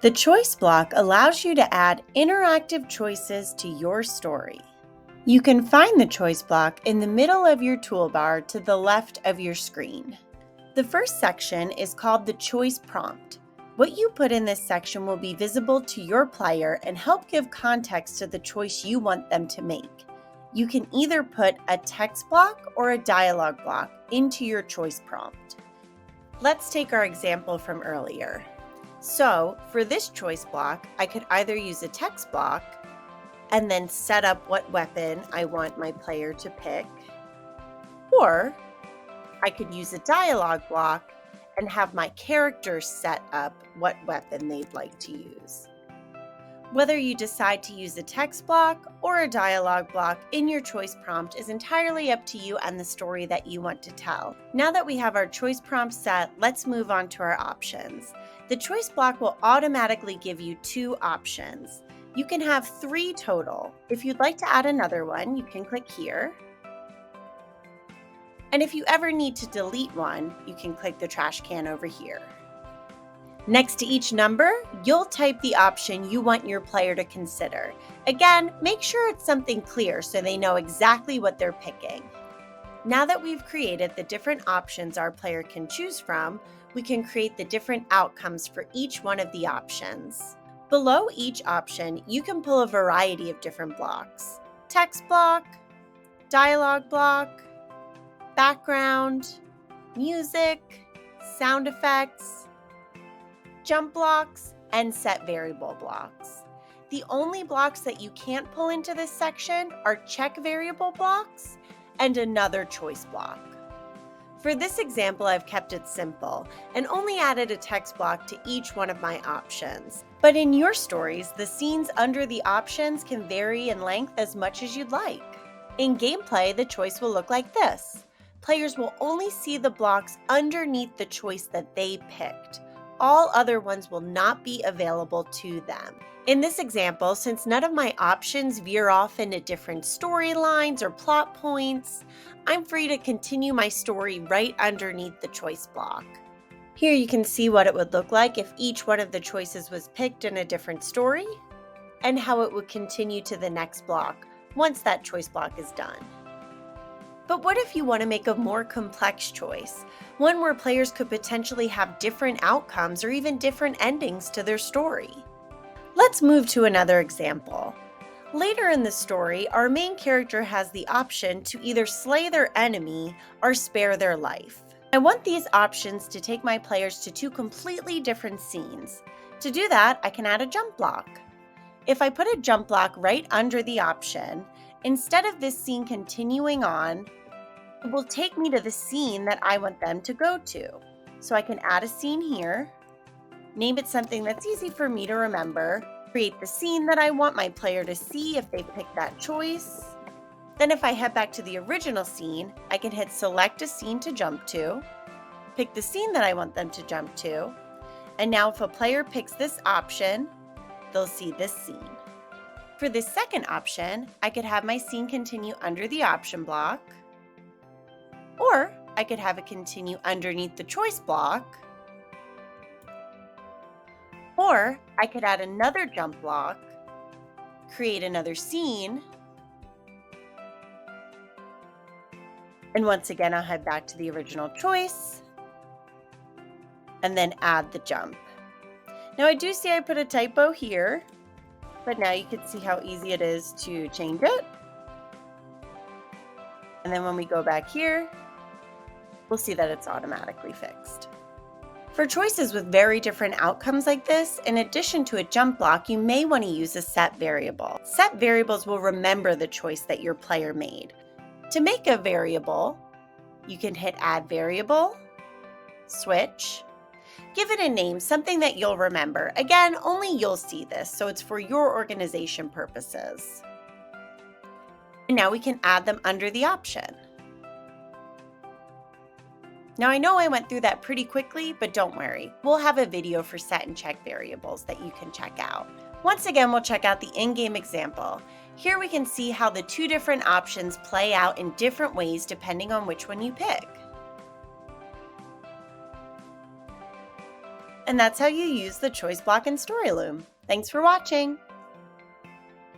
The choice block allows you to add interactive choices to your story. You can find the choice block in the middle of your toolbar to the left of your screen. The first section is called the choice prompt. What you put in this section will be visible to your player and help give context to the choice you want them to make. You can either put a text block or a dialogue block into your choice prompt. Let's take our example from earlier. So for this choice block, I could either use a text block and then set up what weapon I want my player to pick, or I could use a dialogue block and have my characters set up what weapon they'd like to use. Whether you decide to use a text block or a dialogue block in your choice prompt is entirely up to you and the story that you want to tell. Now that we have our choice prompt set, let's move on to our options. The choice block will automatically give you 2 options. You can have 3 total. If you'd like to add another one, you can click here. And if you ever need to delete one, you can click the trash can over here. Next to each number, you'll type the option you want your player to consider. Again, make sure it's something clear so they know exactly what they're picking. Now that we've created the different options our player can choose from, we can create the different outcomes for each one of the options. Below each option, you can pull a variety of different blocks: text block, dialogue block, background, music, sound effects, jump blocks, and set variable blocks. The only blocks that you can't pull into this section are check variable blocks and another choice block. For this example, I've kept it simple and only added a text block to each one of my options. But in your stories, the scenes under the options can vary in length as much as you'd like. In gameplay, the choice will look like this. Players will only see the blocks underneath the choice that they picked. All other ones will not be available to them. In this example, since none of my options veer off into different storylines or plot points, I'm free to continue my story right underneath the choice block. Here you can see what it would look like if each one of the choices was picked in a different story, and how it would continue to the next block once that choice block is done. But what if you want to make a more complex choice, one where players could potentially have different outcomes or even different endings to their story? Let's move to another example. Later in the story, our main character has the option to either slay their enemy or spare their life. I want these options to take my players to 2 completely different scenes. To do that, I can add a jump block. If I put a jump block right under the option, instead of this scene continuing on, it will take me to the scene that I want them to go to. So I can add a scene here, name it something that's easy for me to remember, create the scene that I want my player to see if they pick that choice. Then if I head back to the original scene, I can hit select a scene to jump to, pick the scene that I want them to jump to, and now if a player picks this option, they'll see this scene. For this second option, I could have my scene continue under the option block, or I could have it continue underneath the choice block, or I could add another jump block, create another scene, and once again I'll head back to the original choice, and then add the jump. Now I do see I put a typo here, but now you can see how easy it is to change it. And then when we go back here, we'll see that it's automatically fixed. For choices with very different outcomes like this, in addition to a jump block, you may want to use a set variable. Set variables will remember the choice that your player made. To make a variable, you can hit add variable, switch, give it a name, something that you'll remember. Again, only you'll see this, so it's for your organization purposes. And now we can add them under the option. Now I know I went through that pretty quickly, but don't worry. We'll have a video for set and check variables that you can check out. Once again, we'll check out the in-game example. Here we can see how the 2 different options play out in different ways depending on which one you pick. And that's how you use the choice block in Storyloom. Thanks for watching!